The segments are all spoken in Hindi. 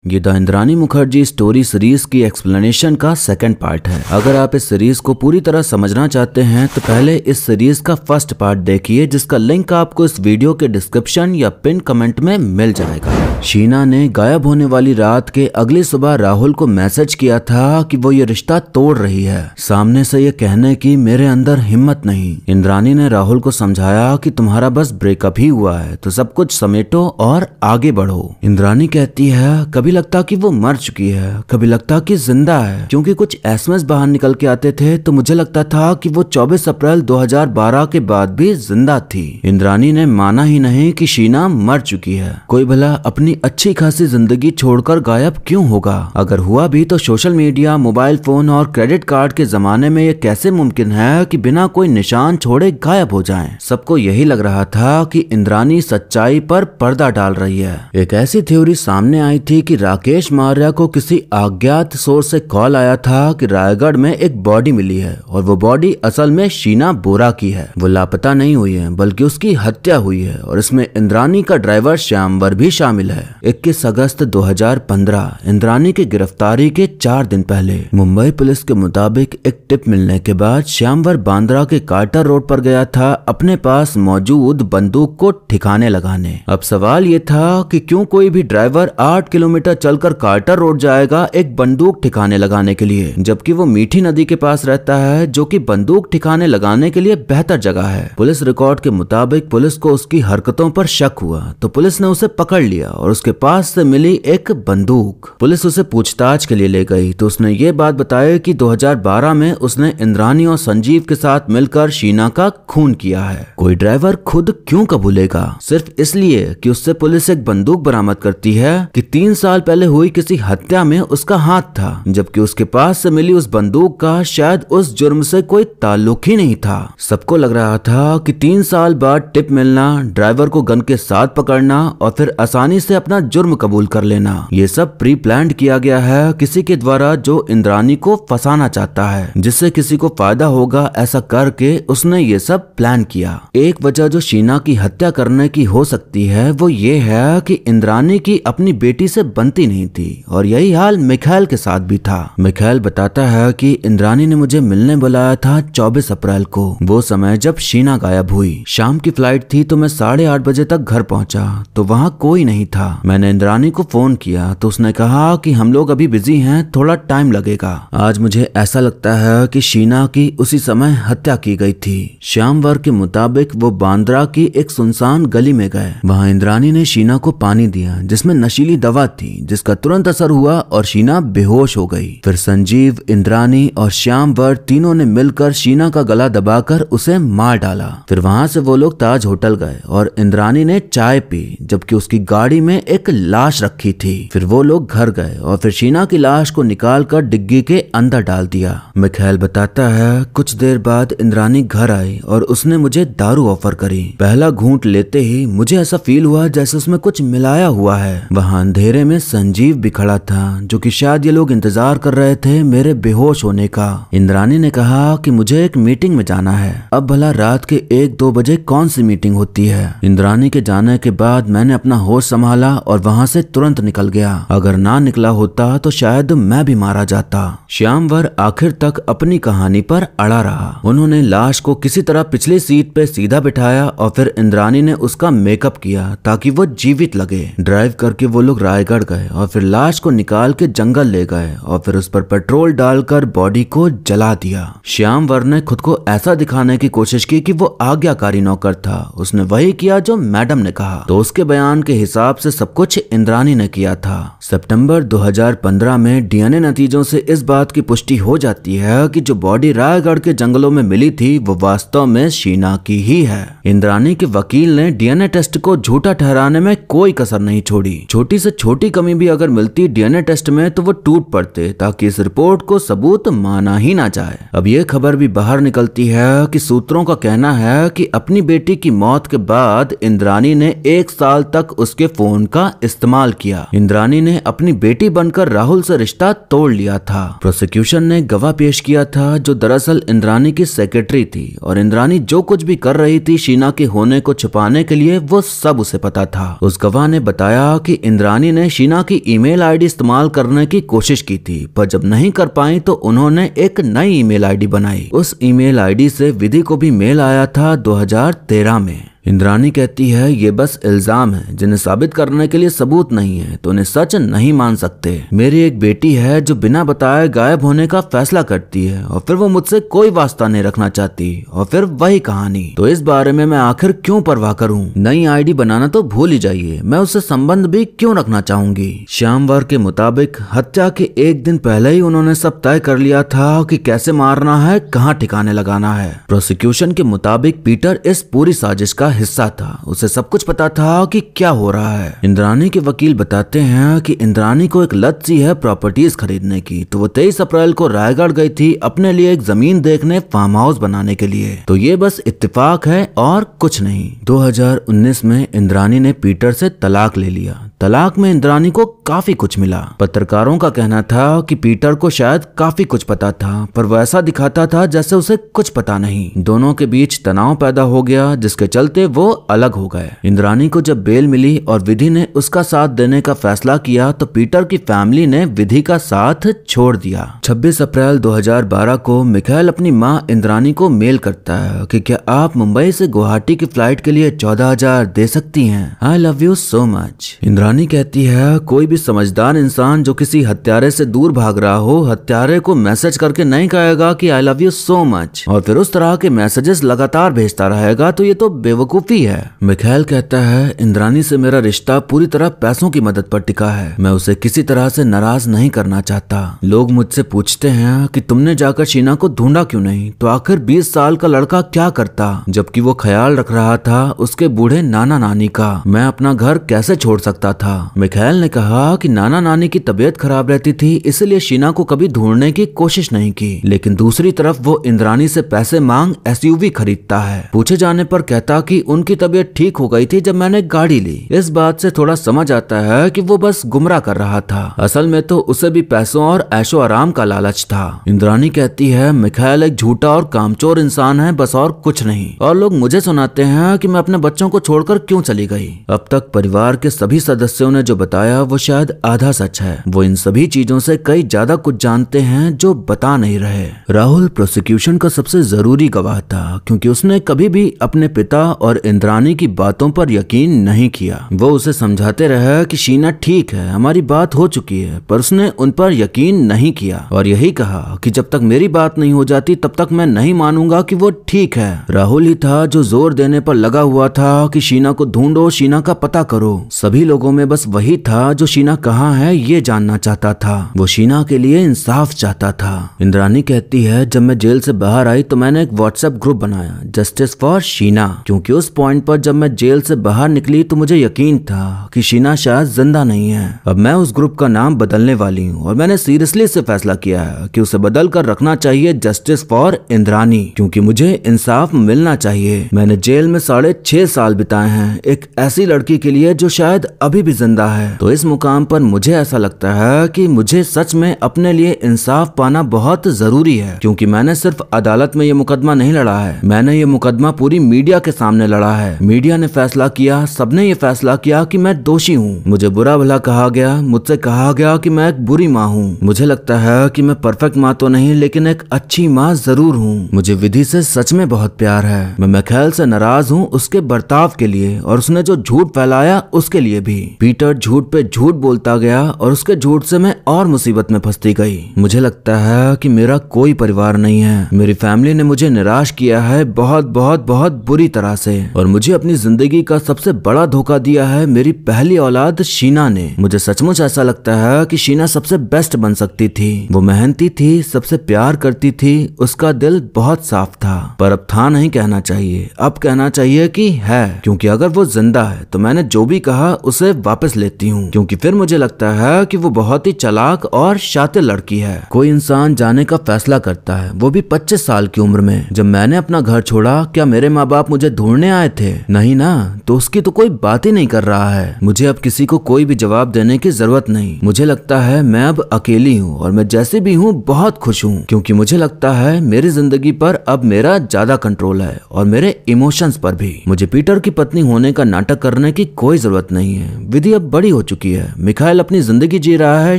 ये the Indrani Mukherjee story series की एक्सप्लेनेशन का सेकंड पार्ट है। अगर आप इस सीरीज को पूरी तरह समझना चाहते हैं तो पहले इस सीरीज का फर्स्ट पार्ट देखिए, जिसका लिंक आपको इस वीडियो के डिस्क्रिप्शन या पिन कमेंट में मिल जाएगा। शीना ने गायब होने वाली रात के अगली सुबह राहुल को मैसेज किया था कि वो ये रिश्ता तोड़ रही है, सामने से ये कहने की मेरे अंदर हिम्मत नहीं। इंद्रानी ने राहुल को समझाया कि तुम्हारा बस ब्रेकअप ही हुआ है तो सब कुछ समेटो और आगे बढ़ो। इंद्रानी कहती है कभी लगता कि वो मर चुकी है, कभी लगता कि जिंदा है, क्योंकि कुछ एसएमएस बाहर निकल के आते थे तो मुझे लगता था कि वो 24 अप्रैल 2012 के बाद भी जिंदा थी। इंद्रानी ने माना ही नहीं कि शीना मर चुकी है। कोई भला अपनी अच्छी खासी जिंदगी छोड़कर गायब क्यों होगा? अगर हुआ भी तो सोशल मीडिया, मोबाइल फोन और क्रेडिट कार्ड के जमाने में ये कैसे मुमकिन है कि बिना कोई निशान छोड़े गायब हो जाएं? सबको यही लग रहा था कि इंद्रानी सच्चाई पर पर्दा डाल रही है। एक ऐसी थ्योरी सामने आई थी कि राकेश मौर्य को किसी अज्ञात सोर्स से कॉल आया था कि रायगढ़ में एक बॉडी मिली है और वो बॉडी असल में शीना बोरा की है। वो लापता नहीं हुई है बल्कि उसकी हत्या हुई है और इसमें इंद्रानी का ड्राइवर श्यामवर भी शामिल है। 21 अगस्त 2015 इंद्रानी की गिरफ्तारी के 4 दिन पहले मुंबई पुलिस के मुताबिक एक टिप मिलने के बाद श्यामवर बांद्रा के कार्टर रोड पर गया था अपने पास मौजूद बंदूक को ठिकाने लगाने। अब सवाल ये था कि क्यों कोई भी ड्राइवर 8 किलोमीटर चलकर कार्टर रोड जाएगा एक बंदूक ठिकाने लगाने के लिए, जबकि वो मीठी नदी के पास रहता है जो कि बंदूक ठिकाने लगाने के लिए बेहतर जगह है। पुलिस रिकॉर्ड के मुताबिक पुलिस को उसकी हरकतों पर शक हुआ तो पुलिस ने उसे पकड़ लिया और उसके पास से मिली एक बंदूक। पुलिस उसे पूछताछ के लिए ले गई तो उसने ये बात बताई कि 2012 में उसने इंद्रानी और संजीव के साथ मिलकर शीना का खून किया है। कोई ड्राइवर खुद क्यों कबूलेगा? सिर्फ इसलिए कि उससे पुलिस एक बंदूक बरामद करती है कि 3 साल पहले हुई किसी हत्या में उसका हाथ था, जबकि उसके पास से मिली उस बंदूक का शायद उस जुर्म से कोई ताल्लुक ही नहीं था। सबको लग रहा था कि 3 साल बाद टिप मिलना, ड्राइवर को गन के साथ पकड़ना और फिर आसानी से अपना जुर्म कबूल कर लेना, ये सब प्री प्लान्ड किया गया है किसी के द्वारा जो इंद्रानी को फंसाना चाहता है, जिससे किसी को फायदा होगा। ऐसा करके उसने ये सब प्लान किया। एक वजह जो शीना की हत्या करने की हो सकती है वो ये है कि इंद्रानी की अपनी बेटी से बनती नहीं थी और यही हाल मिखाइल के साथ भी था। मिखाइल बताता है कि इंद्रानी ने मुझे मिलने बुलाया था 24 अप्रैल को, वो समय जब शीना गायब हुई। शाम की फ्लाइट थी तो मैं 8:30 बजे तक घर पहुंचा तो वहां कोई नहीं था। मैंने इंद्रानी को फोन किया तो उसने कहा कि हम लोग अभी बिजी हैं, थोड़ा टाइम लगेगा। आज मुझे ऐसा लगता है कि शीना की उसी समय हत्या की गई थी। श्यामवर के मुताबिक वो बांद्रा की एक सुनसान गली में गए। वहां इंद्रानी ने शीना को पानी दिया जिसमें नशीली दवा थी, जिसका तुरंत असर हुआ और शीना बेहोश हो गई। फिर संजीव, इंद्रानी और श्यामवर तीनों ने मिलकर शीना का गला दबाकर उसे मार डाला। फिर वहां से वो लोग ताज होटल गए और इंद्रानी ने चाय पी, जबकि उसकी गाड़ी में एक लाश रखी थी। फिर वो लोग घर गए और फिर शीना की लाश को निकालकर डिग्गी के अंदर डाल दिया। मिखाइल बताता है कुछ देर बाद इंद्रानी घर आई और उसने मुझे दारू ऑफर करी। पहला घूंट लेते ही मुझे ऐसा फील हुआ जैसे उसमें कुछ मिलाया हुआ है। वहां अंधेरे में संजीव भी खड़ा था, जो कि शायद ये लोग इंतजार कर रहे थे मेरे बेहोश होने का। इंद्रानी ने कहा कि मुझे एक मीटिंग में जाना है। अब भला रात के 1-2 बजे कौन सी मीटिंग होती है? इंद्रानी के जाने के बाद मैंने अपना होश संभाला और वहां से तुरंत निकल गया। अगर ना निकला होता तो शायद मैं भी मारा जाता। श्यामवर आखिर तक अपनी कहानी पर अड़ा रहा। उन्होंने लाश को किसी तरह पिछली सीट पे सीधा बिठाया और फिर इंद्रानी ने उसका मेकअप किया ताकि वो जीवित लगे। ड्राइव करके वो लोग रायगढ़ गए और फिर लाश को निकाल के जंगल ले गए और फिर उस पर पेट्रोल डालकर बॉडी को जला दिया। श्यामवर ने खुद को ऐसा दिखाने की कोशिश की कि वो आज्ञाकारी नौकर था। उसने वही किया जो मैडम ने कहा, तो उसके बयान के हिसाब से सब कुछ इंद्रानी ने किया था। सितंबर 2015 में डीएनए नतीजों से इस बात की पुष्टि हो जाती है कि जो बॉडी रायगढ़ के जंगलों में मिली थी वो वास्तव में शीना की ही है। इंद्रानी के वकील ने डीएनए टेस्ट को झूठा ठहराने में कोई कसर नहीं छोड़ी। छोटी से छोटी कमी भी अगर मिलती डीएनए टेस्ट में तो वो टूट पड़ते ताकि इस रिपोर्ट को सबूत माना ही ना जाए। अब ये खबर भी बाहर निकलती है कि सूत्रों का कहना है कि अपनी बेटी की मौत के बाद इंद्रानी ने 1 साल तक उसके फोन का इस्तेमाल किया। इंद्रानी ने अपनी बेटी बनकर राहुल से रिश्ता तोड़ लिया था। प्रोसिक्यूशन ने गवाह पेश किया था जो दरअसल इंद्रानी की सेक्रेटरी थी और इंद्रानी जो कुछ भी कर रही थी शीना के होने को छुपाने के लिए वो सब उसे पता था। उस गवाह ने बताया कि इंद्रानी ने शीना शीना की ईमेल आईडी इस्तेमाल करने की कोशिश की थी, पर जब नहीं कर पाई तो उन्होंने एक नई ईमेल आईडी बनाई। उस ईमेल आईडी से विधि को भी मेल आया था 2013 में। इंद्राणी कहती है ये बस इल्जाम है जिन्हें साबित करने के लिए सबूत नहीं है, तो उन्हें सच नहीं मान सकते। मेरी एक बेटी है जो बिना बताए गायब होने का फैसला करती है और फिर वो मुझसे कोई वास्ता नहीं रखना चाहती, और फिर वही कहानी। तो इस बारे में मैं आखिर क्यों परवाह करूं? नई आईडी बनाना तो भूल ही जाइए, मैं उससे संबंध भी क्यों रखना चाहूंगी। श्यामवर के मुताबिक हत्या के एक दिन पहले ही उन्होंने सब तय कर लिया था कि कैसे मारना है, कहाँ ठिकाने लगाना है। प्रोसिक्यूशन के मुताबिक पीटर इस पूरी साजिश का हिस्सा था, उसे सब कुछ पता था कि क्या हो रहा है। इंद्राणी के वकील बताते हैं कि इंद्राणी को एक लत सी है प्रॉपर्टीज खरीदने की, तो वो 23 अप्रैल को रायगढ़ गई थी अपने लिए एक जमीन देखने, फार्म हाउस बनाने के लिए। तो ये बस इत्तेफाक है और कुछ नहीं। 2019 में इंद्राणी ने पीटर से तलाक ले लिया। तलाक में इंद्राणी को काफी कुछ मिला। पत्रकारों का कहना था कि पीटर को शायद काफी कुछ पता था, पर वो ऐसा दिखाता था जैसे उसे कुछ पता नहीं। दोनों के बीच तनाव पैदा हो गया, जिसके चलते वो अलग हो गए। इंद्राणी को जब बेल मिली और विधि ने उसका साथ देने का फैसला किया, तो पीटर की फैमिली ने विधि का साथ छोड़ दिया। 26 अप्रैल 2012 को मिखाइल अपनी मां इंद्राणी को मेल करता है कि क्या आप मुंबई से गुवाहाटी की फ्लाइट के लिए 14,000 दे सकती हैं? I love you so much. Indrani कहती है कोई भी समझदार इंसान जो किसी हत्यारे से दूर भाग रहा हो, हत्यारे को मैसेज करके नहीं कहेगा कि I love you so much और फिर उस तरह के मैसेजेस लगातार भेजता रहेगा, तो ये तो बेवकूफी है। मिखाइल कहता है इंद्राणी से मेरा रिश्ता पूरी तरह पैसों की मदद पर टिका है, मैं उसे किसी तरह से नाराज नहीं करना चाहता। लोग मुझसे पूछते हैं कि तुमने जाकर शीना को ढूंढा क्यों नहीं, तो आखिर 20 साल का लड़का क्या करता, जबकि वो ख्याल रख रहा था उसके बूढ़े नाना नानी का। मैं अपना घर कैसे छोड़ सकता था। मिखाइल ने कहा कि नाना नानी की तबीयत खराब रहती थी, इसलिए शीना को कभी ढूंढने की कोशिश नहीं की, लेकिन दूसरी तरफ वो इंद्राणी से पैसे मांग एसयूवी खरीदता है। पूछे जाने पर कहता कि उनकी तबीयत ठीक हो गई थी जब मैंने गाड़ी ली। इस बात से थोड़ा समझ आता है कि वो बस गुमराह कर रहा था, असल में तो उसे भी पैसों और ऐशो आराम का लालच था। इंद्राणी कहती है मिखाइल एक झूठा और कामचोर इंसान है, बस और कुछ नहीं। और लोग मुझे सुनाते हैं कि मैं अपने बच्चों को छोड़कर क्यों चली गई। अब तक परिवार के सभी सदस्यों ने जो बताया वो शायद आधा सच है। वो इन सभी चीजों से कई ज्यादा कुछ जानते हैं जो बता नहीं रहे। राहुल प्रोसिक्यूशन का सबसे जरूरी गवाह था, क्योंकि उसने कभी भी अपने पिता और इंद्राणी की बातों पर यकीन नहीं किया। वो उसे समझाते रहे कि शीना ठीक है, हमारी बात हो चुकी है, पर उसने उन पर यकीन नहीं किया और यही कहा कि जब तक मेरी बात नहीं हो जाती तब तक मैं नहीं मानूंगा कि वो ठीक है। राहुल ही था जो जोर देने पर लगा हुआ था कि शीना को ढूंढो, शीना का पता करो। सभी लोगों में बस वही था जो शीना कहाँ है ये जानना चाहता था। वो शीना के लिए इंसाफ चाहता था। इंद्राणी कहती है जब मैं जेल से बाहर आई तो मैंने एक व्हाट्सएप ग्रुप बनाया, जस्टिस फॉर शीना, क्योंकि उस पॉइंट पर जब मैं जेल से बाहर निकली तो मुझे यकीन था कि शीना शायद जिंदा नहीं है। अब मैं उस ग्रुप का नाम बदलने वाली हूँ और मैंने सीरियसली से फैसला किया है कि उसे बदल कर रखना चाहिए जस्टिस फॉर इंद्राणी, क्योंकि मुझे इंसाफ मिलना चाहिए। मैंने जेल में 6.5 साल बिताए हैं एक ऐसी लड़की के लिए जो शायद अभी भी जिंदा है। तो इस मुकाम पर मुझे ऐसा लगता है कि मुझे सच में अपने लिए इंसाफ पाना बहुत जरूरी है, क्योंकि मैंने सिर्फ अदालत में ये मुकदमा नहीं लड़ा है, मैंने ये मुकदमा पूरी मीडिया के सामने लड़ा है। मीडिया ने फैसला किया, सबने ये फैसला किया कि मैं दोषी हूँ। मुझे बुरा भला कहा गया, मुझसे कहा गया कि मैं एक बुरी माँ हूँ। मुझे लगता है कि मैं परफेक्ट माँ तो नहीं, लेकिन एक अच्छी माँ जरूर हूँ। मुझे विधि से सच में बहुत प्यार है। मैं मिखाइल से नाराज हूँ उसके बर्ताव के लिए और उसने जो झूठ फैलाया उसके लिए भी। पीटर झूठ पे झूठ बोलता गया और उसके झूठ से मैं और मुसीबत में फंसती गई। मुझे लगता है कि मेरा कोई परिवार नहीं है। मेरी फैमिली ने मुझे निराश किया है बहुत बहुत बहुत बुरी तरह से, और मुझे अपनी जिंदगी का सबसे बड़ा धोखा दिया है मेरी पहली औलाद शीना ने। मुझे सचमुच ऐसा लगता है कि शीना सबसे बेस्ट बन सकती थी। वो मेहनती थी, सबसे प्यार करती थी, उसका दिल बहुत साफ था। पर अब था नहीं कहना चाहिए, अब कहना चाहिए कि है, क्योंकि अगर वो जिंदा है तो मैंने जो भी कहा उसे वापस लेती हूँ, क्योंकि फिर मुझे लगता है कि वो बहुत ही चालाक और शातिर लड़की है। कोई इंसान जाने का फैसला करता है, वो भी 25 साल की उम्र में। जब मैंने अपना घर छोड़ा, क्या मेरे माँ बाप मुझे ढूंढने आए थे? नहीं ना, तो उसकी तो कोई बात ही नहीं कर रहा है। मुझे अब किसी को कोई भी जवाब देने की जरूरत नहीं। मुझे लगता है मैं अब अकेली हूँ और मैं जैसे भी हूँ बहुत खुश हूँ, क्योंकि मुझे लगता है मेरी जिंदगी पर अब मेरा ज्यादा कंट्रोल है और मेरे इमोशंस पर भी। मुझे पीटर की पत्नी होने का नाटक करने की कोई जरूरत नहीं है। विधि अब बड़ी हो चुकी है। मिखाइल अपनी जिंदगी जी रहा है,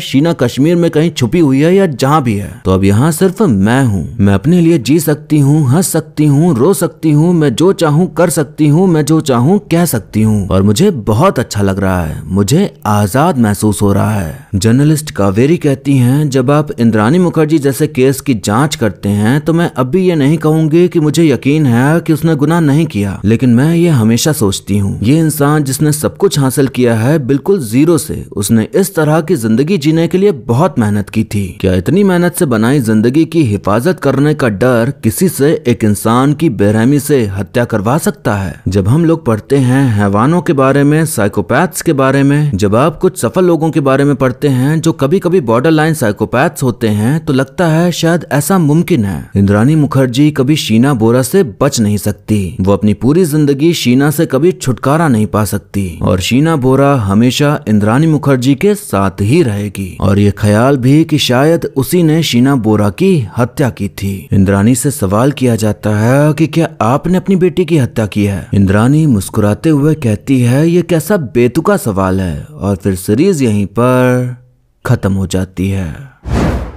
शीना कश्मीर में कहीं छुपी हुई है या जहाँ भी है। तो अब यहाँ सिर्फ मैं हूँ। मैं अपने लिए जी सकती हूँ, हंस सकती हूँ, रो सकती हूँ, मैं जो चाहूँ कर सकती हूँ, मैं जो चाहूँ कह सकती हूँ और मुझे बहुत अच्छा लग रहा है। मुझे आजाद महसूस हो रहा है। जर्नलिस्ट कावेरी कहती हैं, जब आप इंद्राणी मुखर्जी जैसे केस की जांच करते हैं तो मैं अब भी ये नहीं कहूंगी कि मुझे यकीन है कि उसने गुनाह नहीं किया, लेकिन मैं ये हमेशा सोचती हूँ ये इंसान जिसने सब कुछ हासिल किया है बिल्कुल जीरो से, उसने इस तरह की जिंदगी जीने के लिए बहुत मेहनत की थी। क्या इतनी मेहनत से बनाई जिंदगी की हिफाजत करने का डर किसी से एक इंसान की बेरहमी से हत्या करवा सकता है? जब हम लोग पढ़ते हैं हैवानों के बारे में, साइकोपैथ्स के बारे में, जब आप कुछ सफल लोगों के बारे में पढ़ते हैं जो कभी कभी बॉर्डर लाइन साइकोपैथ्स होते हैं, तो लगता है शायद ऐसा मुमकिन है। इंद्राणी मुखर्जी कभी शीना बोरा से बच नहीं सकती। वो अपनी पूरी जिंदगी शीना से कभी छुटकारा नहीं पा सकती और शीना बोरा हमेशा इंद्राणी मुखर्जी के साथ ही रहेगी। और ये ख्याल भी कि शायद उसी ने शीना बोरा की हत्या की थी। इंद्राणी से सवाल किया जाता है कि क्या आपने अपनी बेटी की हत्या की है? इंद्राणी मुस्कुराते हुए कहती है, ये कैसा बेतुका सवाल है। और फिर सीरीज यहीं पर खत्म हो जाती है।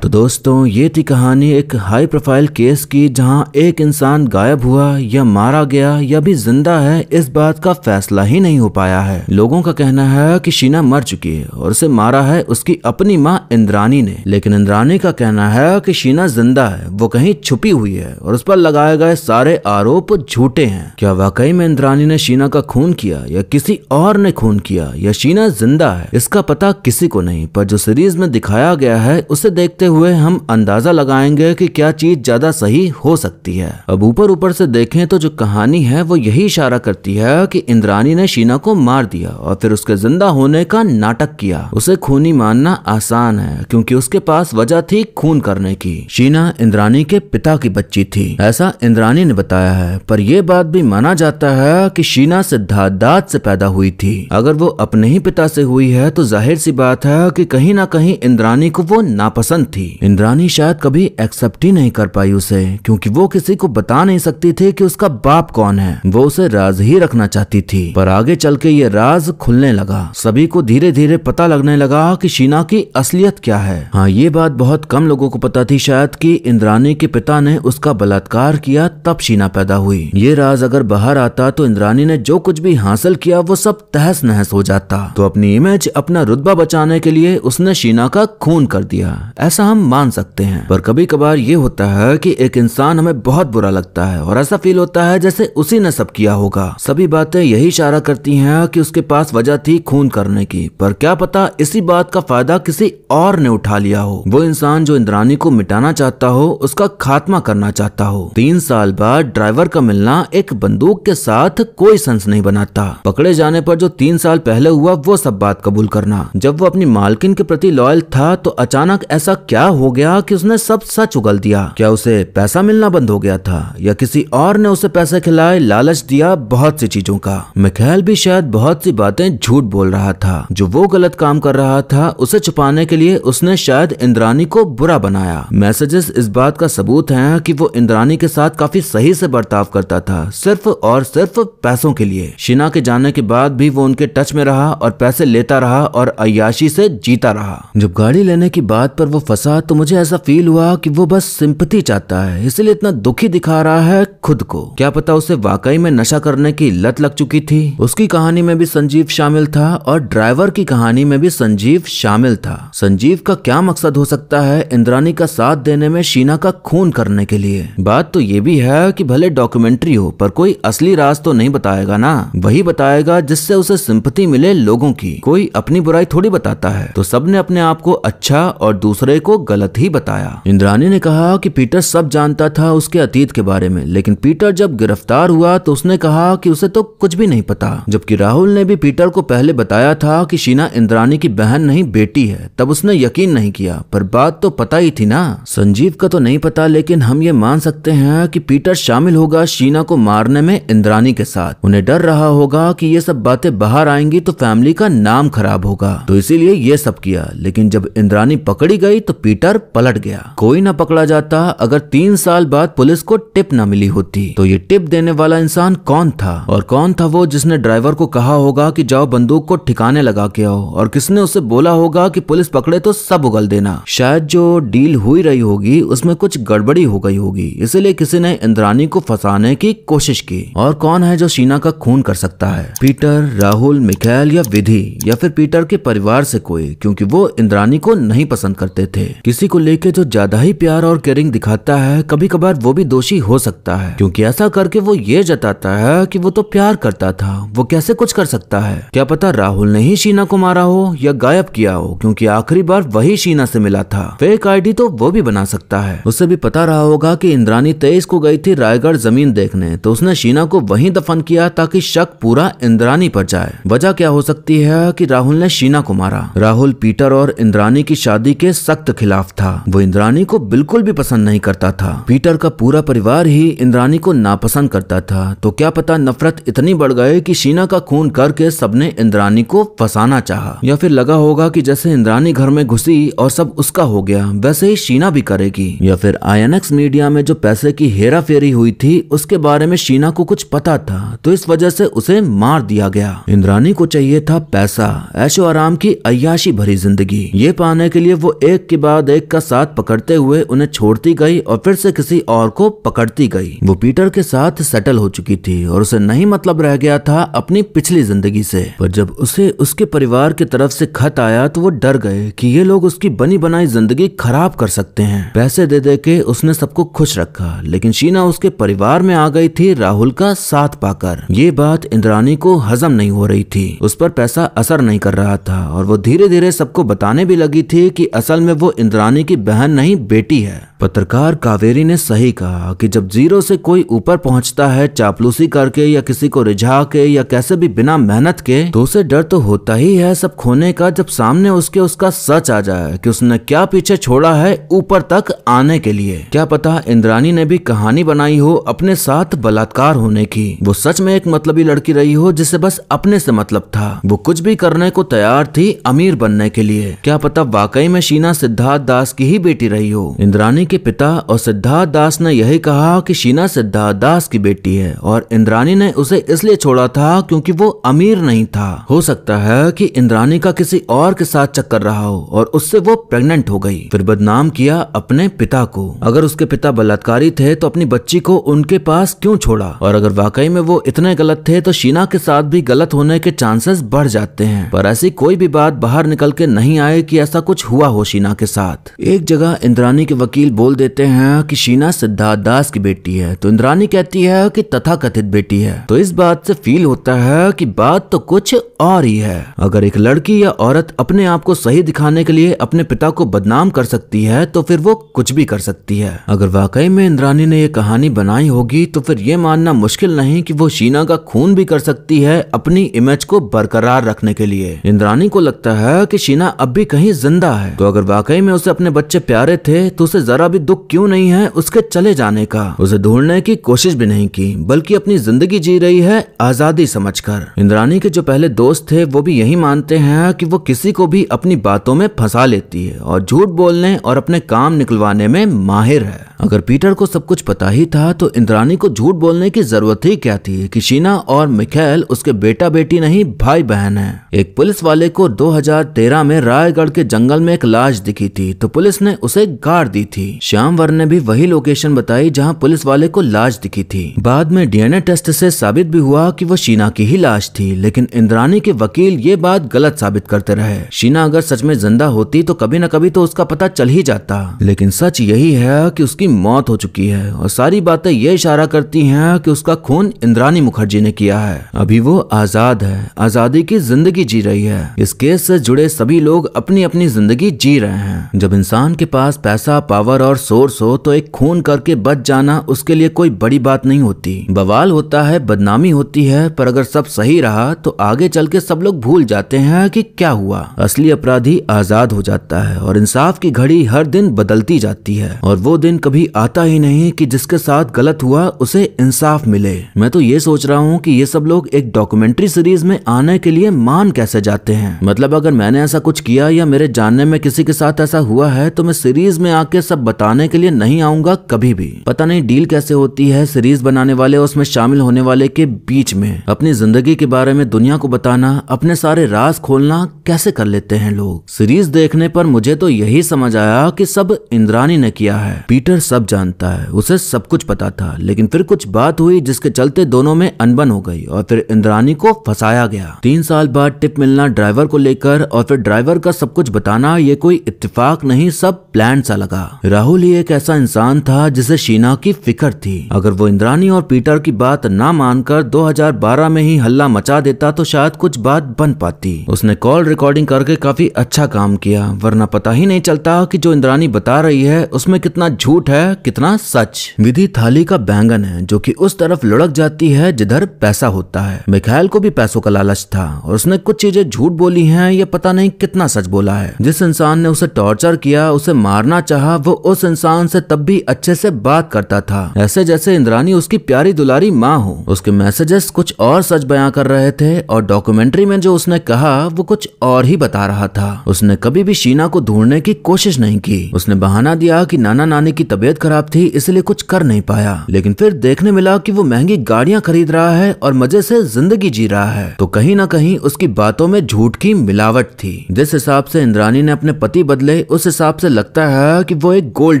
तो दोस्तों, ये थी कहानी एक हाई प्रोफाइल केस की जहां एक इंसान गायब हुआ या मारा गया या भी जिंदा है, इस बात का फैसला ही नहीं हो पाया है। लोगों का कहना है कि शीना मर चुकी है और उसे मारा है उसकी अपनी मां इंद्राणी ने, लेकिन इंद्राणी का कहना है कि शीना जिंदा है, वो कहीं छुपी हुई है और उस पर लगाए गए सारे आरोप झूठे हैं। क्या वाकई में इंद्राणी ने शीना का खून किया या किसी और ने खून किया या शीना जिंदा है, इसका पता किसी को नहीं। पर जो सीरीज में दिखाया गया है उसे देखते हुए हम अंदाजा लगाएंगे कि क्या चीज ज्यादा सही हो सकती है। अब ऊपर से देखें तो जो कहानी है वो यही इशारा करती है कि इंद्राणी ने शीना को मार दिया और फिर उसके जिंदा होने का नाटक किया। उसे खूनी मानना आसान है क्योंकि उसके पास वजह थी खून करने की। शीना इंद्राणी के पिता की बच्ची थी, ऐसा इंद्राणी ने बताया है। पर यह बात भी माना जाता है कि शीना सिद्धार्थ से पैदा हुई थी। अगर वो अपने ही पिता से हुई है तो जाहिर सी बात है कि कहीं ना कहीं इंद्राणी को वो नापसंद थी। इंद्राणी शायद कभी एक्सेप्ट ही नहीं कर पाई उसे, क्योंकि वो किसी को बता नहीं सकती थी कि उसका बाप कौन है। वो उसे राज ही रखना चाहती थी। पर आगे चल के ये राज खुलने लगा। सभी को धीरे धीरे पता लगने लगा कि शीना की असलियत क्या है। हाँ, ये बात बहुत कम लोगों को पता थी शायद कि इंद्राणी के पिता ने उसका बलात्कार किया तब शीना पैदा हुई। ये राज अगर बाहर आता तो इंद्राणी ने जो कुछ भी हासिल किया वो सब तहस नहस हो जाता। तो अपनी इमेज, अपना रुतबा बचाने के लिए उसने शीना का खून कर दिया, ऐसा हम मान सकते हैं। पर कभी कभार ये होता है कि एक इंसान हमें बहुत बुरा लगता है और ऐसा फील होता है जैसे उसी ने सब किया होगा। सभी बातें यही इशारा करती हैं कि उसके पास वजह थी खून करने की। पर क्या पता इसी बात का फायदा किसी और ने उठा लिया हो। वो इंसान जो इंद्राणी को मिटाना चाहता हो, उसका खात्मा करना चाहता हो। 3 साल बाद ड्राइवर का मिलना एक बंदूक के साथ कोई सेंस नहीं बनाता। पकड़े जाने पर जो 3 साल पहले हुआ वो सब बात कबूल करना। जब वो अपनी मालकिन के प्रति लॉयल था तो अचानक ऐसा क्या हो गया कि उसने सब सच उगल दिया? क्या उसे पैसा मिलना बंद हो गया था या किसी और ने उसे पैसे खिलाए, लालच दिया बहुत सी चीजों का? मिखाइल भी शायद बहुत सी बातें झूठ बोल रहा था। जो वो गलत काम कर रहा था उसे छुपाने के लिए उसने शायद इंद्राणी को बुरा बनाया। मैसेजेस इस बात का सबूत हैं कि वो इंद्राणी के साथ काफी सही से बर्ताव करता था, सिर्फ और सिर्फ पैसों के लिए। शीना के जाने के बाद भी वो उनके टच में रहा और पैसे लेता रहा और अय्याशी से जीता रहा। जब गाड़ी लेने की बात पर वो फंसा तो मुझे ऐसा फील हुआ कि वो बस सिंपैथी चाहता है, इसलिए इतना दुखी दिखा रहा है खुद को। क्या पता उसे वाकई में नशा करने की लत लग चुकी थी। उसकी कहानी में भी संजीव शामिल था और ड्राइवर की कहानी में भी संजीव शामिल था। संजीव का क्या मकसद हो सकता है इंद्राणी का साथ देने में शीना का खून करने के लिए? बात तो ये भी है कि भले डॉक्यूमेंट्री हो पर कोई असली राज तो नहीं बताएगा ना। वही बताएगा जिससे उसे सिंपैथी मिले लोगों की। कोई अपनी बुराई थोड़ी बताता है। तो सबने अपने आप को अच्छा और दूसरे को गलत ही बताया। इंद्राणी ने कहा कि पीटर सब जानता था उसके अतीत के बारे में, लेकिन पीटर जब गिरफ्तार हुआ तो उसने कहा कि उसे तो कुछ भी नहीं पता। जबकि राहुल ने भी पीटर को पहले बताया था कि शीना इंद्राणी की बहन नहीं बेटी है, तब उसने यकीन नहीं किया। पर बात तो पता ही थी ना। संजीव का तो नहीं पता, लेकिन हम ये मान सकते हैं कि पीटर शामिल होगा शीना को मारने में इंद्राणी के साथ। उन्हें डर रहा होगा कि ये सब बातें बाहर आएंगी तो फैमिली का नाम खराब होगा, तो इसीलिए ये सब किया। लेकिन जब इंद्राणी पकड़ी गई तो पीटर पलट गया। कोई ना पकड़ा जाता अगर 3 साल बाद पुलिस को टिप ना मिली होती। तो ये टिप देने वाला इंसान कौन था, और कौन था वो जिसने ड्राइवर को कहा होगा कि जाओ बंदूक को ठिकाने लगा के आओ, और किसने उसे बोला होगा कि पुलिस पकड़े तो सब उगल देना। शायद जो डील हुई रही होगी उसमें कुछ गड़बड़ी हो गई होगी, इसलिए किसी ने इंद्रानी को फंसाने की कोशिश की। और कौन है जो शीना का खून कर सकता है? पीटर, राहुल, मिखाइल या विधि, या फिर पीटर के परिवार से कोई, क्योंकि वो इंद्रानी को नहीं पसंद करते थे। किसी को लेके जो ज्यादा ही प्यार और केयरिंग दिखाता है कभी कभार वो भी दोषी हो सकता है, क्योंकि ऐसा करके वो ये जताता है कि वो तो प्यार करता था, वो कैसे कुछ कर सकता है। क्या पता राहुल ने ही शीना को मारा हो या गायब किया हो, क्योंकि आखिरी बार वही शीना से मिला था। फेक आईडी तो वो भी बना सकता है। उसे भी पता रहा होगा कि इंद्रानी 23 को गई थी रायगढ़ जमीन देखने, तो उसने शीना को वहीं दफन किया ताकि शक पूरा इंद्रानी पर जाए। वजह क्या हो सकती है कि राहुल ने शीना को मारा? राहुल पीटर और इंद्रानी की शादी के सख्त खिलाफ था। वो इंद्रानी को बिल्कुल भी पसंद नहीं करता था। पीटर का पूरा परिवार ही इंद्रानी को नापसंद करता था। तो क्या पता नफरत इतनी बढ़ गई कि शीना का खून करके सबने इंद्रानी को फंसाना चाहा, या फिर लगा होगा कि जैसे इंद्रानी घर में घुसी और सब उसका हो गया वैसे ही शीना भी करेगी। या फिर INX मीडिया में जो पैसे की हेरा फेरी हुई थी उसके बारे में शीना को कुछ पता था, तो इस वजह से उसे मार दिया गया। इंद्रानी को चाहिए था पैसा, ऐशो आराम की अय्याशी भरी जिंदगी। ये पाने के लिए वो एक के बाद एक का साथ पकड़ते हुए उन्हें छोड़ती गई और फिर से किसी और को पकड़ती गई। वो पीटर के साथ सेटल हो चुकी थी और उसे नहीं मतलब रह गया था अपनी पिछली जिंदगी से। पर जब उसे उसके परिवार की तरफ से खत आया तो वो डर गए कि ये लोग उसकी बनी बनाई जिंदगी खराब कर सकते हैं। पैसे दे दे के उसने सबको खुश रखा, लेकिन शीना उसके परिवार में आ गई थी राहुल का साथ पाकर। ये बात इंद्रानी को हजम नहीं हो रही थी। उस पर पैसा असर नहीं कर रहा था और वो धीरे धीरे सबको बताने भी लगी थी कि असल में वो इंद्रानी की बहन नहीं बेटी है। पत्रकार कावेरी ने सही कहा कि जब जीरो से कोई ऊपर पहुंचता है चापलूसी करके या किसी को रिझा के या कैसे भी बिना मेहनत के, तो उसे डर तो होता ही है सब खोने का जब सामने उसके उसका सच आ जाए कि उसने क्या पीछे छोड़ा है ऊपर तक आने के लिए। क्या पता इंद्रानी ने भी कहानी बनाई हो अपने साथ बलात्कार होने की। वो सच में एक मतलबी लड़की रही हो जिसे बस अपने से मतलब था। वो कुछ भी करने को तैयार थी अमीर बनने के लिए। क्या पता वाकई में शीना सिद्धार्थ दास की ही बेटी रही हो। इंद्रानी के पिता और सिद्धार्थ दास ने यही कहा कि शीना सिद्धार्थ दास की बेटी है और इंद्रानी ने उसे इसलिए छोड़ा था क्योंकि वो अमीर नहीं था। हो सकता है कि इंद्रानी का किसी और के साथ चक्कर रहा हो और उससे वो प्रेग्नेंट हो गई। फिर बदनाम किया अपने पिता को। अगर उसके पिता बलात्कारी थे तो अपनी बच्ची को उनके पास क्यों छोड़ा? और अगर वाकई में वो इतने गलत थे तो शीना के साथ भी गलत होने के चांसेस बढ़ जाते हैं। पर ऐसी कोई भी बात बाहर निकल के नहीं आए कि ऐसा कुछ हुआ हो शीना के साथ। एक जगह इंद्रानी के वकील बोल देते हैं कि शीना सिद्धार्थ दास की बेटी है, तो इंद्रानी कहती है कि तथाकथित बेटी है। तो इस बात से फील होता है कि बात तो कुछ और ही है। अगर एक लड़की या औरत अपने आप को सही दिखाने के लिए अपने पिता को बदनाम कर सकती है तो फिर वो कुछ भी कर सकती है। अगर वाकई में इंद्रानी ने ये कहानी बनाई होगी तो फिर ये मानना मुश्किल नहीं कि वो शीना का खून भी कर सकती है अपनी इमेज को बरकरार रखने के लिए। इंद्रानी को लगता है कि शीना अब भी कहीं जिंदा है, तो अगर वाकई में उसे अपने बच्चे प्यारे थे तो उसे जरा भी दुख क्यों नहीं है उसके चले जाने का। उसे ढूंढने की कोशिश भी नहीं की, बल्कि अपनी जिंदगी जी रही है आजादी समझकर। इंद्रानी के जो पहले दोस्त थे वो भी यही मानते हैं कि वो किसी को भी अपनी बातों में फंसा लेती है और झूठ बोलने और अपने काम निकलवाने में माहिर है। अगर पीटर को सब कुछ पता ही था तो इंद्रानी को झूठ बोलने की जरूरत ही क्या थी कि शीना और मिखाइल उसके बेटा बेटी नहीं भाई बहन है। एक पुलिस वाले को 2013 में रायगढ़ के जंगल में एक लाश दिखी थी तो पुलिस ने उसे गाड़ दी थी। श्यामवर ने भी वही लोकेशन बताई जहां पुलिस वाले को लाश दिखी थी। बाद में DNA टेस्ट से साबित भी हुआ कि वो शीना की ही लाश थी, लेकिन इंद्रानी के वकील ये बात गलत साबित करते रहे। शीना अगर सच में जिंदा होती तो कभी न कभी तो उसका पता चल ही जाता, लेकिन सच यही है कि उसकी मौत हो चुकी है और सारी बातें ये इशारा करती हैं कि उसका खून इंद्रानी मुखर्जी ने किया है। अभी वो आजाद है, आजादी की जिंदगी जी रही है। इस केस से जुड़े सभी लोग अपनी अपनी जिंदगी जी रहे हैं। जब इंसान के पास पैसा, पावर और सोर्स हो तो एक खून करके बच जाना उसके लिए कोई बड़ी बात नहीं होती। बवाल होता है, बदनामी होती है, पर अगर सब सही रहा तो आगे चल के सब लोग भूल जाते हैं कि क्या हुआ। असली अपराधी आजाद हो जाता है और इंसाफ की घड़ी हर दिन बदलती जाती है और वो दिन कभी आता ही नहीं कि जिसके साथ गलत हुआ उसे इंसाफ मिले। मैं तो ये सोच रहा हूँ कि ये सब लोग एक डॉक्यूमेंट्री सीरीज में आने के लिए मान कैसे जाते हैं। मतलब अगर मैंने ऐसा कुछ किया या मेरे जानने में किसी के साथ ऐसा ऐसा हुआ है तो मैं सीरीज में आके सब बताने के लिए नहीं आऊंगा कभी भी। पता नहीं डील कैसे होती है सीरीज बनाने वाले और उसमें शामिल होने वाले के बीच में। अपनी जिंदगी के बारे में दुनिया को बताना, अपने सारे राज खोलना कैसे कर लेते हैं लोग। सीरीज देखने पर मुझे तो यही समझ आया कि सब इंद्रानी ने किया है। पीटर सब जानता है, उसे सब कुछ पता था, लेकिन फिर कुछ बात हुई जिसके चलते दोनों में अनबन हो गई और फिर इंद्रानी को फंसाया गया। 3 साल बाद टिप मिलना ड्राइवर को लेकर और फिर ड्राइवर का सब कुछ बताना, ये कोई इत्तेफाक नहीं, सब प्लान सा लगा। राहुल ही एक ऐसा इंसान था जिसे शीना की फिक्र थी। अगर वो इंद्रानी और पीटर की बात ना मानकर 2012 में ही हल्ला मचा देता तो शायद कुछ बात बन पाती। उसने कॉल रिकॉर्डिंग करके काफी अच्छा काम किया, वरना पता ही नहीं चलता कि जो इंद्रानी बता रही है उसमें कितना झूठ है कितना सच। विधि थाली का बैंगन है जो कि उस तरफ लुढ़क जाती है जिधर पैसा होता है। मिखाइल को भी पैसों का लालच था और उसने कुछ चीजें झूठ बोली हैं, ये पता नहीं कितना सच बोला है। जिस इंसान ने उसे टॉर्चर किया, उसे मारना चाहा, वो उस इंसान से तब भी अच्छे से बात करता था, ऐसे जैसे इंद्रानी उसकी प्यारी दुलारी माँ हो। उसके मैसेजेस कुछ और सच बयां कर रहे थे और डॉक्यूमेंट्री में जो उसने कहा वो कुछ और ही बता रहा था। उसने कभी भी शीना को ढूंढने की कोशिश नहीं की। उसने बहाना दिया कि नाना नानी की तबीयत खराब थी इसलिए कुछ कर नहीं पाया, लेकिन फिर देखने मिला कि वो महंगी गाड़ियां खरीद रहा है और मजे से जिंदगी जी रहा है। तो कहीं ना कहीं उसकी बातों में झूठ की मिलावट थी। जिस हिसाब से इंद्रानी ने अपने पति बदले, उस हिसाब से लगता है कि वो एक गोल्ड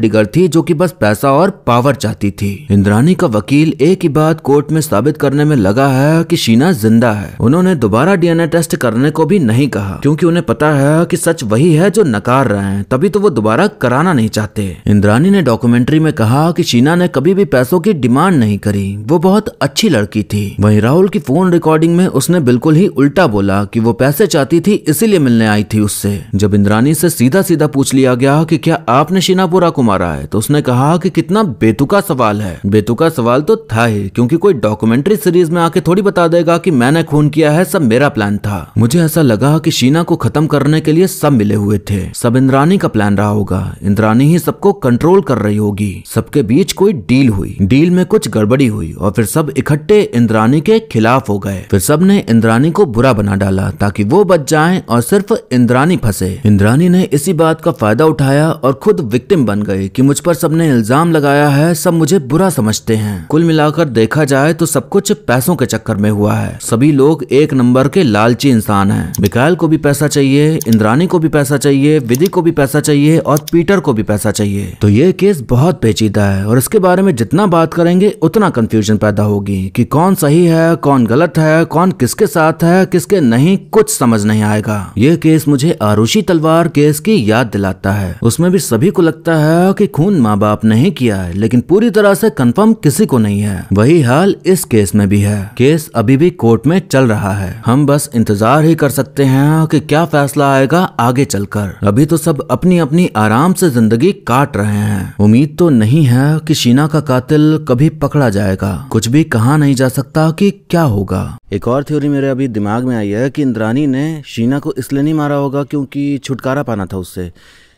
डिगर थी जो कि बस पैसा और पावर चाहती थी। इंद्रानी का वकील एक ही बात कोर्ट में साबित करने में लगा है कि शीना जिंदा है। उन्होंने दोबारा डीएनए टेस्ट करने को भी नहीं कहा क्योंकि उन्हें पता है कि सच वही है जो नकार रहे हैं, तभी तो वो दोबारा कराना नहीं चाहते। इंद्रानी ने डॉक्यूमेंट्री में कहा कि शीना ने कभी भी पैसों की डिमांड नहीं करी, वो बहुत अच्छी लड़की थी। वहीं राहुल की फोन रिकॉर्डिंग में उसने बिल्कुल ही उल्टा बोला कि वो पैसे चाहती थी इसीलिए मिलने आई थी उससे। जब इंद्रानी से सीधा सीधा पूछ लिया गया कि क्या आपने शीनापुरा को मारा है, तो उसने कहा कि कितना बेतुका सवाल है। बेतुका सवाल तो था ही, क्योंकि कोई डॉक्यूमेंट्री सीरीज में आके थोड़ी बता देगा कि मैंने खून किया है, सब मेरा प्लान था। मुझे ऐसा लगा कि शीना को खत्म करने के लिए सब मिले हुए थे, सब इंद्रानी का प्लान रहा होगा। इंद्रानी ही सबको कंट्रोल कर रही होगी। सबके बीच कोई डील हुई, डील में कुछ गड़बड़ी हुई और फिर सब इकट्ठे इंद्रानी के खिलाफ हो गए। फिर सब ने इंद्रानी को बुरा बना डाला ताकि वो बच जाएं और सिर्फ इंद्रानी फंसे। इंद्रानी ने इसी बात का फायदा उठाया और खुद विक्टिम बन गई कि मुझ पर सबने इल्जाम लगाया है, सब मुझे बुरा समझते हैं। कुल मिलाकर देखा जाए तो सब कुछ पैसों के चक्कर में हुआ है। सभी लोग एक नंबर के लालची इंसान हैं। मिखाइल को भी पैसा चाहिए, इंद्रानी को भी पैसा चाहिए, विधि को भी पैसा चाहिए और पीटर को भी पैसा चाहिए। तो ये केस बहुत पेचीदा है और इसके बारे में जितना बात करेंगे उतना कंफ्यूजन पैदा होगी कि कौन सही है, कौन गलत है, कौन किसके साथ है, किसके नहीं, कुछ समझ नहीं आएगा। ये केस मुझे आरुषि तलवार केस की याद दिलाता है। उसमें भी सभी को लगता है कि खून माँ बाप ने ही किया है, लेकिन पूरी तरह से कंफर्म किसी को नहीं है। वही हाल इस केस में भी है। केस अभी भी कोर्ट में चल रहा है। हम बस इंतजार ही कर सकते हैं कि क्या फैसला आएगा आगे चलकर। अभी तो सब अपनी अपनी आराम से जिंदगी काट रहे हैं। उम्मीद तो नहीं है कि शीना का कातिल कभी पकड़ा जाएगा। कुछ भी कहा नहीं जा सकता कि क्या होगा। एक और थ्योरी मेरे अभी दिमाग में आई है कि इंद्रानी ने शीना को इसलिए नहीं मारा होगा क्योंकि छुटकारा पाना था उससे,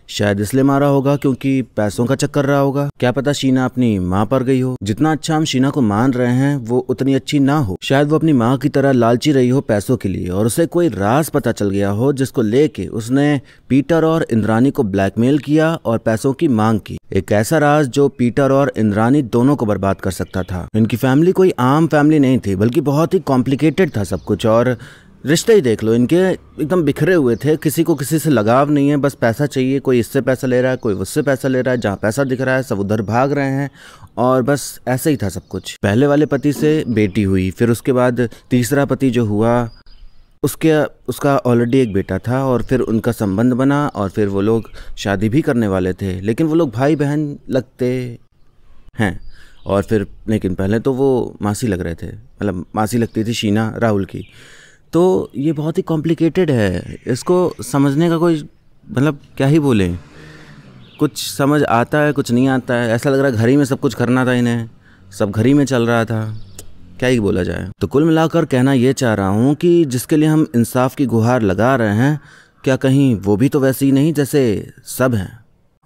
शायद इसलिए मारा होगा क्योंकि पैसों का चक्कर रहा होगा। क्या पता शीना अपनी माँ पर गई हो। जितना अच्छा हम शीना को मान रहे हैं वो उतनी अच्छी ना हो। शायद वो अपनी माँ की तरह लालची रही हो पैसों के लिए और उसे कोई राज पता चल गया हो जिसको लेके उसने पीटर और इंद्रानी को ब्लैकमेल किया और पैसों की मांग की। एक ऐसा राज जो पीटर और इंद्रानी दोनों को बर्बाद कर सकता था। इनकी फैमिली कोई आम फैमिली नहीं थी, बल्कि बहुत ही कॉम्प्लिकेटेड था सब कुछ। और रिश्ते ही देख लो, इनके एकदम बिखरे हुए थे। किसी को किसी से लगाव नहीं है, बस पैसा चाहिए। कोई इससे पैसा ले रहा है, कोई उससे पैसा ले रहा है। जहाँ पैसा दिख रहा है सब उधर भाग रहे हैं और बस ऐसे ही था सब कुछ। पहले वाले पति से बेटी हुई, फिर उसके बाद तीसरा पति जो हुआ उसका ऑलरेडी एक बेटा था और फिर उनका संबंध बना और फिर वो लोग शादी भी करने वाले थे, लेकिन वो लोग भाई बहन लगते हैं। और फिर लेकिन पहले तो वो मासी लग रहे थे, मतलब मासी लगती थी शीना राहुल की। तो ये बहुत ही कॉम्प्लिकेटेड है, इसको समझने का कोई मतलब क्या ही बोले। कुछ समझ आता है, कुछ नहीं आता है। ऐसा लग रहा है घर ही में सब कुछ करना था इन्हें, सब घर ही में चल रहा था, क्या ही बोला जाए। तो कुल मिलाकर कहना ये चाह रहा हूँ कि जिसके लिए हम इंसाफ की गुहार लगा रहे हैं, क्या कहीं वो भी तो वैसे ही नहीं जैसे सब हैं।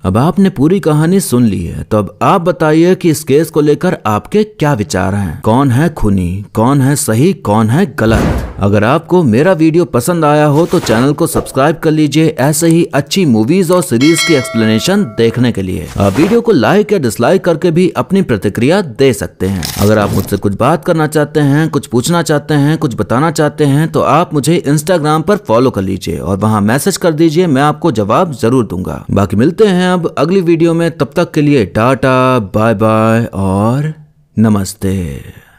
अब आपने पूरी कहानी सुन ली है, तो अब आप बताइए कि इस केस को लेकर आपके क्या विचार हैं। कौन है खूनी, कौन है सही, कौन है गलत। अगर आपको मेरा वीडियो पसंद आया हो तो चैनल को सब्सक्राइब कर लीजिए ऐसे ही अच्छी मूवीज और सीरीज की एक्सप्लेनेशन देखने के लिए। आप वीडियो को लाइक या डिसलाइक करके भी अपनी प्रतिक्रिया दे सकते हैं। अगर आप मुझसे कुछ बात करना चाहते हैं, कुछ पूछना चाहते हैं, कुछ बताना चाहते हैं तो आप मुझे इंस्टाग्राम पर फॉलो कर लीजिए और वहां मैसेज कर दीजिए, मैं आपको जवाब जरूर दूंगा। बाकी मिलते हैं अब अगली वीडियो में, तब तक के लिए टाटा बाय बाय और नमस्ते।